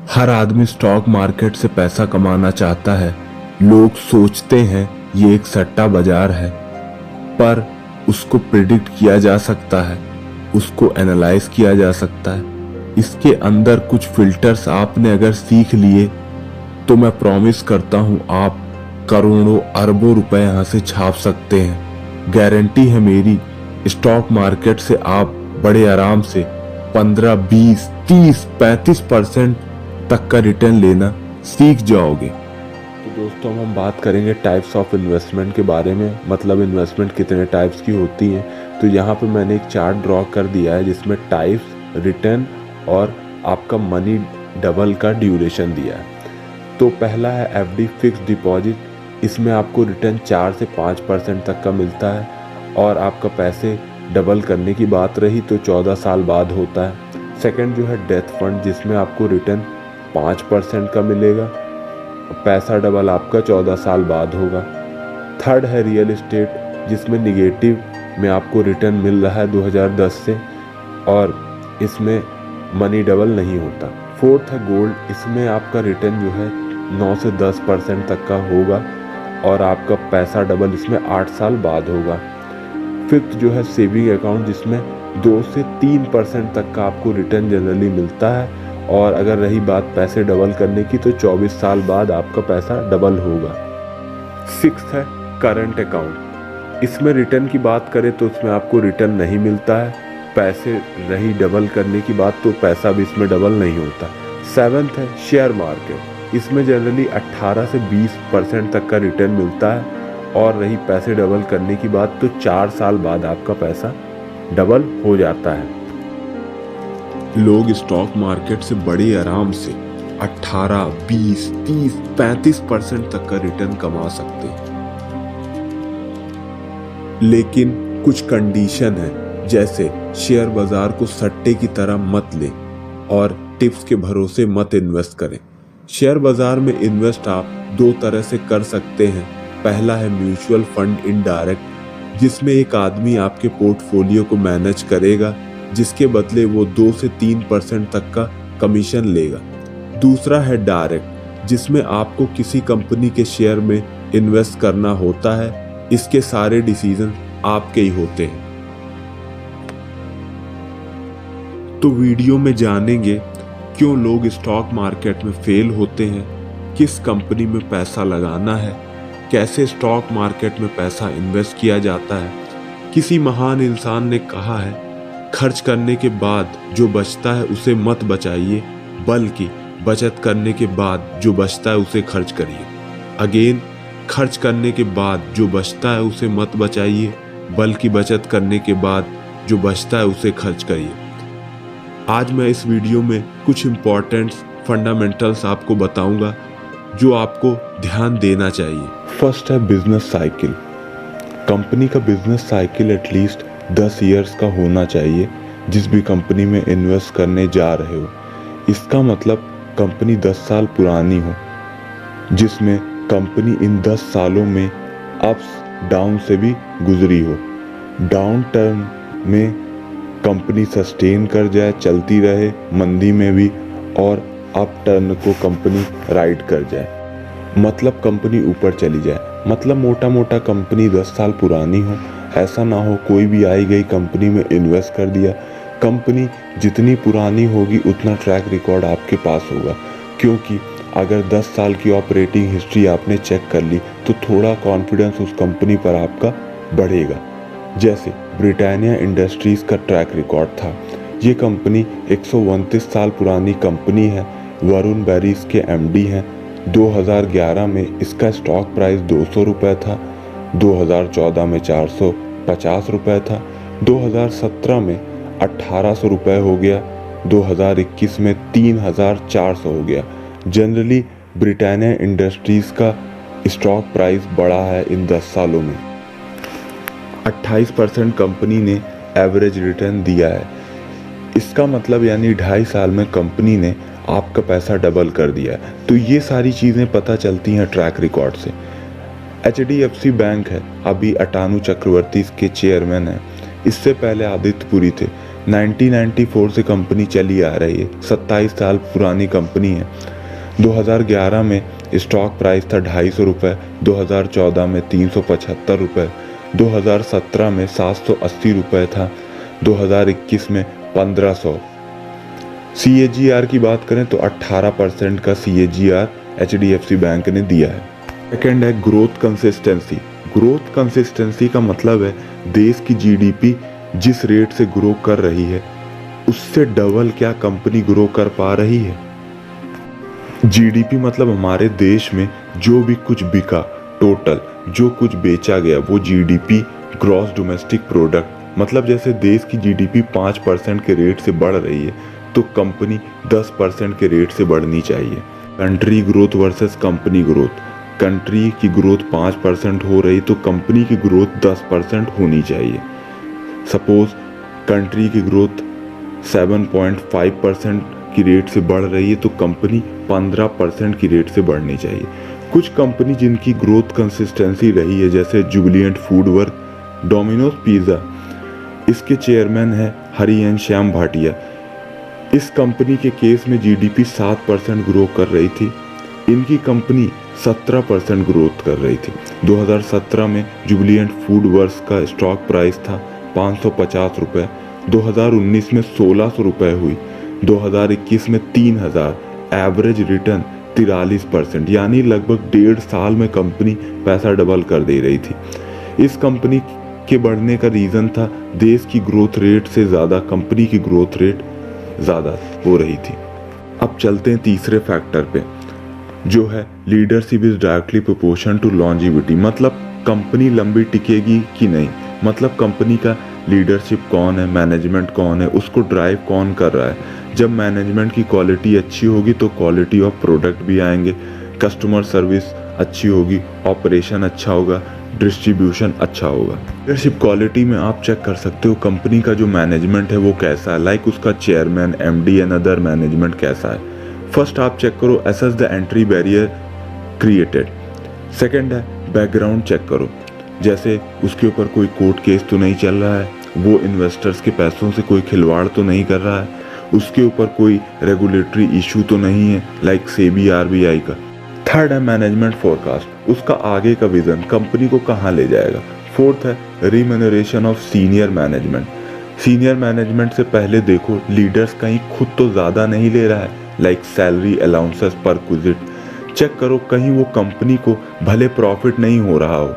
हर आदमी stock market से पैसा कमाना चाहता है। लोग सोचते हैं ये एक सट्टा बाजार है, पर उसको प्रिडिक्ट किया जा सकता है, उसको एनालाइज किया जा सकता है। इसके अंदर कुछ फिल्टर्स आपने अगर सीख लिए तो मैं प्रॉमिस करता हूं आप करोड़ों अरबों रुपए यहां से छाप सकते हैं। गारंटी है मेरी, स्टॉक मार्केट से आप बड़े आराम से 15, 20, 30, 35% तक का रिटर्न लेना सीख जाओगे। तो दोस्तों हम बात करेंगे टाइप्स ऑफ इन्वेस्टमेंट के बारे में, मतलब इन्वेस्टमेंट कितने टाइप्स की होती हैं। तो यहाँ पे मैंने एक चार्ट ड्रॉ कर दिया है जिसमें टाइप्स, रिटर्न और आपका मनी डबल का ड्यूरेशन दिया है। तो पहला है एफडी फिक्स डिपॉजिट। इसमें आपको रिटर्न 4 से 5% तक का मिलता है और आपका पैसे डबल करने की बात रही तो 14 साल बाद होता है। सेकंड जो है डेथ फंड, जिसमें आपको रिटर्न 5% का मिलेगा, पैसा डबल आपका 14 साल बाद होगा। थर्ड है रियल एस्टेट, जिसमें निगेटिव में आपको रिटर्न मिल रहा है 2010 से और इसमें मनी डबल नहीं होता। फोर्थ है गोल्ड, इसमें आपका रिटर्न जो है 9 से 10% तक का होगा और आपका पैसा डबल इसमें 8 साल बाद होगा। फिफ्थ जो है सेविंग अकाउंट, जिसमें 2 से 3% तक का आपको रिटर्न जनरली मिलता है और अगर रही बात पैसे डबल करने की तो 24 साल बाद आपका पैसा डबल होगा। सिक्स्थ है करंट अकाउंट। इसमें रिटर्न की बात करें तो उसमें आपको रिटर्न नहीं मिलता है, पैसे रही डबल करने की बात तो पैसा भी इसमें डबल नहीं होता। सेवन्थ है शेयर मार्केट। इसमें जनरली 18 से 20% तक का रिटर्न मिलता है और रही पैसे डबल करने की बात तो 4 साल बाद आपका पैसा डबल हो जाता है। लोग स्टॉक मार्केट से बड़े आराम से 18, 20, 30, 35% तक का रिटर्न कमा सकते हैं, लेकिन कुछ कंडीशन है। जैसे शेयर बाजार को सट्टे की तरह मत ले और टिप्स के भरोसे मत इन्वेस्ट करें। शेयर बाजार में इन्वेस्ट आप 2 तरह से कर सकते हैं। पहला है म्यूचुअल फंड इनडायरेक्ट, जिसमें एक आदमी आपके पोर्टफोलियो को मैनेज करेगा जिसके बदले वो 2 से 3% तक का कमीशन लेगा। दूसरा है डायरेक्ट, जिसमें आपको किसी कंपनी के शेयर में इन्वेस्ट करना होता है। इसके सारे डिसीजन आपके ही होते हैं। तो वीडियो में जानेंगे क्यों लोग स्टॉक मार्केट में फेल होते हैं, किस कंपनी में पैसा लगाना है, कैसे स्टॉक मार्केट में पैसा इन्वेस्ट किया जाता है। किसी महान इंसान ने कहा है, खर्च करने के बाद जो बचता है उसे मत बचाइए, बल्कि बचत करने के बाद जो बचता है उसे खर्च करिए। अगेन, खर्च करने के बाद जो बचता है उसे मत बचाइए, बल्कि बचत करने के बाद जो बचता है उसे खर्च करिए। आज मैं इस वीडियो में कुछ इम्पॉर्टेंट फंडामेंटल्स आपको बताऊंगा जो आपको ध्यान देना चाहिए। फर्स्ट है बिजनेस साइकिल। कंपनी का बिजनेस साइकिल एटलीस्ट 10 इयर्स का होना चाहिए जिस भी कंपनी में इन्वेस्ट करने जा रहे हो। इसका मतलब कंपनी 10 साल पुरानी हो, जिसमें कंपनी इन 10 सालों में अप्स डाउन से भी गुजरी हो। डाउन टर्न में कंपनी सस्टेन कर जाए, चलती रहे मंदी में भी, और अप टर्न को कंपनी राइड कर जाए, मतलब कंपनी ऊपर चली जाए। मतलब मोटा मोटा कंपनी 10 साल पुरानी हो। ऐसा ना हो कोई भी आई गई कंपनी में इन्वेस्ट कर दिया। कंपनी जितनी पुरानी होगी उतना ट्रैक रिकॉर्ड आपके पास होगा, क्योंकि अगर 10 साल की ऑपरेटिंग हिस्ट्री आपने चेक कर ली तो थोड़ा कॉन्फिडेंस उस कंपनी पर आपका बढ़ेगा। जैसे ब्रिटानिया इंडस्ट्रीज का ट्रैक रिकॉर्ड था। ये कंपनी 129 साल पुरानी कंपनी है। वरुण बेरी इसके एमडी हैं। 2011 में इसका स्टॉक प्राइस 200 रुपये था, 2014 में 450 रुपये था, 2017 में 1800 रुपये हो गया, 2021 में 3400 हो गया। जनरली ब्रिटानिया इंडस्ट्रीज का स्टॉक प्राइस बढ़ा है इन 10 सालों में। 28% कंपनी ने एवरेज रिटर्न दिया है। इसका मतलब यानी 2.5 साल में कंपनी ने आपका पैसा डबल कर दिया है। तो ये सारी चीज़ें पता चलती हैं ट्रैक रिकॉर्ड से। HDFC बैंक है, अभी अटानु चक्रवर्ती इसके चेयरमैन हैं। इससे पहले आदित्य पुरी थे। 1994 से कंपनी चली आ रही है, 27 साल पुरानी कंपनी है। 2011 में स्टॉक प्राइस था 250 रुपये, 2014 में 375 रुपये, 2017 में 780 रुपये था, 2021 में 1500। CAGR की बात करें तो 18% का CAGR HDFC बैंक ने दिया है। सेकेंड है ग्रोथ कंसिस्टेंसी। ग्रोथ कंसिस्टेंसी का मतलब है देश की GDP जिस रेट से ग्रो कर रही है उससे डबल क्या कंपनी ग्रो कर पा रही है। GDP मतलब हमारे देश में जो भी कुछ बिका, टोटल जो कुछ बेचा गया वो GDP, ग्रॉस डोमेस्टिक प्रोडक्ट। मतलब जैसे देश की GDP 5% के रेट से बढ़ रही है तो कंपनी 10% के रेट से बढ़नी चाहिए। Country growth versus company growth. Country की ग्रोथ 5% हो रही तो कंपनी की ग्रोथ 10% होनी चाहिए। सपोज कंट्री की ग्रोथ 7.5% की रेट से बढ़ रही है तो कंपनी 15% की रेट से बढ़नी चाहिए। कुछ कंपनी जिनकी ग्रोथ कंसिस्टेंसी रही है जैसे जुबिलिएंट फूड वर्क, डोमिनोज पिज़्ज़ा, इसके चेयरमैन है हरि एन श्याम भाटिया। इस कंपनी के केस में GDP 7% ग्रो कर रही थी, इनकी कंपनी 17% ग्रोथ कर रही थी। 2017 में जुबिलिएंट फूड वर्क्स का स्टॉक प्राइस था 550 रुपये, 2019 में 1600 रुपये हुई, 2021 में 3000, एवरेज रिटर्न 43%, यानी लगभग 1.5 साल में कंपनी पैसा डबल कर दे रही थी। इस कंपनी के बढ़ने का रीज़न था देश की ग्रोथ रेट से ज़्यादा कंपनी की ग्रोथ रेट ज़्यादा हो रही थी। अब चलते हैं तीसरे फैक्टर पे जो है leadership is directly proportion to longevity. मतलब कंपनी लंबी टिकेगी कि नहीं, मतलब कंपनी का लीडरशिप कौन है, मैनेजमेंट कौन है, उसको ड्राइव कौन कर रहा है। जब मैनेजमेंट की क्वालिटी अच्छी होगी तो क्वालिटी ऑफ प्रोडक्ट भी आएंगे, कस्टमर सर्विस अच्छी होगी, ऑपरेशन अच्छा होगा, डिस्ट्रीब्यूशन अच्छा होगा। लीडरशिप क्वालिटी में आप चेक कर सकते हो कंपनी का जो मैनेजमेंट है वो कैसा है, लाइक उसका chairman, MD and other management कैसा है। फर्स्ट आप चेक करो assess the entry barrier created. Second है बैकग्राउंड चेक करो, जैसे उसके ऊपर कोई कोर्ट केस तो नहीं चल रहा है, वो इन्वेस्टर्स के पैसों से कोई खिलवाड़ तो नहीं कर रहा है, उसके ऊपर कोई रेगुलेटरी इशू तो नहीं है लाइक सेबी RBI का। थर्ड है मैनेजमेंट फोरकास्ट, उसका आगे का विजन कंपनी को कहाँ ले जाएगा। फोर्थ है remuneration of senior management. Senior management से पहले देखो लीडर्स कहीं खुद तो ज़्यादा नहीं ले रहा है, लाइक सैलरी अलाउंसेस पर क्विजिट। चेक करो कहीं वो कंपनी को भले प्रॉफिट नहीं हो रहा हो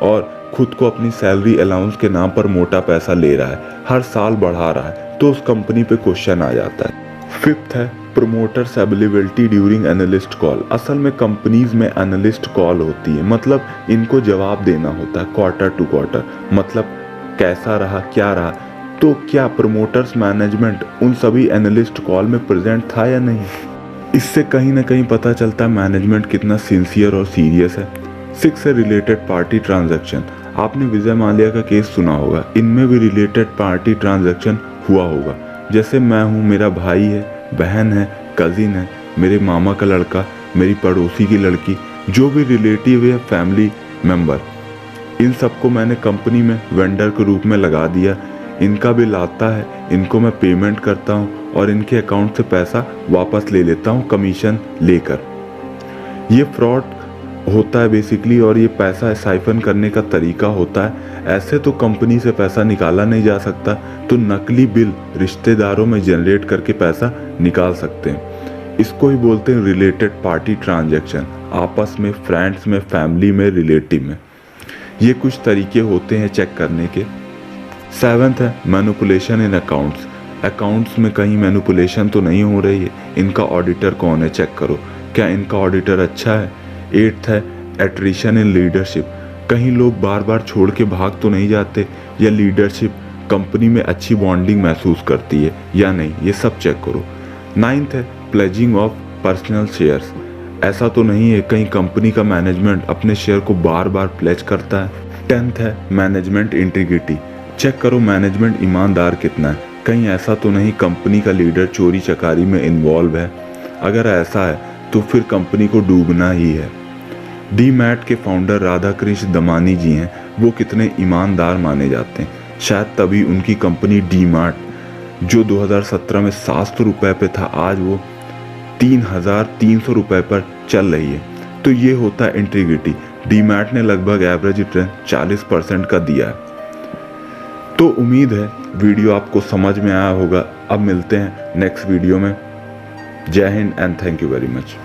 और खुद को अपनी सैलरी अलाउंस के नाम पर मोटा पैसा ले रहा है, हर साल बढ़ा रहा है, तो उस कंपनी पे क्वेश्चन आ जाता है। फिफ्थ है promoters availability during analyst call. असल में कंपनीज में एनालिस्ट कॉल होती है, मतलब इनको जवाब देना होता है क्वार्टर टू क्वार्टर, मतलब कैसा रहा क्या रहा। तो क्या प्रोमोटर्स मैनेजमेंट उन सभी एनालिस्ट कॉल में प्रेजेंट था या नहीं। इससे कहीं ना कहीं पता चलता है मैनेजमेंट कितना सिंसियर और सीरियस है। 6 है रिलेटेड पार्टी ट्रांजैक्शन। आपने विजय माल्या का केस सुना होगा, इनमें भी रिलेटेड पार्टी ट्रांजैक्शन हुआ होगा। जैसे मैं हूँ, मेरा भाई है, बहन है, कजिन है, मेरे मामा का लड़का, मेरी पड़ोसी की लड़की, जो भी रिलेटिव है, फैमिली मेंबर, इन सबको मैंने कंपनी में वेंडर के रूप में लगा दिया। इनका बिल आता है, इनको मैं पेमेंट करता हूँ और इनके अकाउंट से पैसा वापस ले लेता हूँ कमीशन लेकर। ये फ्रॉड होता है बेसिकली, और ये पैसा साइफन करने का तरीका होता है। ऐसे तो कंपनी से पैसा निकाला नहीं जा सकता, तो नकली बिल रिश्तेदारों में जनरेट करके पैसा निकाल सकते हैं। इसको ही बोलते हैं रिलेटेड पार्टी ट्रांजैक्शन, आपस में, फ्रेंड्स में, फैमिली में, रिलेटिव में। ये कुछ तरीके होते हैं चेक करने के। 7th है मैनिपुलेशन इन अकाउंट्स। अकाउंट्स में कहीं मैनिपुलेशन तो नहीं हो रही है, इनका ऑडिटर कौन है चेक करो, क्या इनका ऑडिटर अच्छा है। 8th है एट्रिशन इन लीडरशिप। कहीं लोग बार बार छोड़ के भाग तो नहीं जाते, या लीडरशिप कंपनी में अच्छी बॉन्डिंग महसूस करती है या नहीं, ये सब चेक करो। 9th है प्लेजिंग ऑफ पर्सनल शेयर्स। ऐसा तो नहीं है कहीं कंपनी का मैनेजमेंट अपने शेयर को बार बार प्लेज करता है। 10th है मैनेजमेंट इंटीग्रिटी। चेक करो मैनेजमेंट ईमानदार कितना है, कहीं ऐसा तो नहीं कंपनी का लीडर चोरी चकारी में इन्वॉल्व है। अगर ऐसा है तो फिर कंपनी को डूबना ही है। डीमैट के फाउंडर राधाकृष्ण दमानी जी हैं, वो कितने ईमानदार माने जाते हैं, शायद तभी उनकी कंपनी डीमार्ट जो 2017 में 700 रुपये पे था, आज वो 3,300 रुपये पर चल रही है। तो ये होता है इंटीग्रिटी। डीमैट ने लगभग एवरेज रिटर्न 40% का दिया है। तो उम्मीद है वीडियो आपको समझ में आया होगा। अब मिलते हैं नेक्स्ट वीडियो में। जय Hind and thank you very much.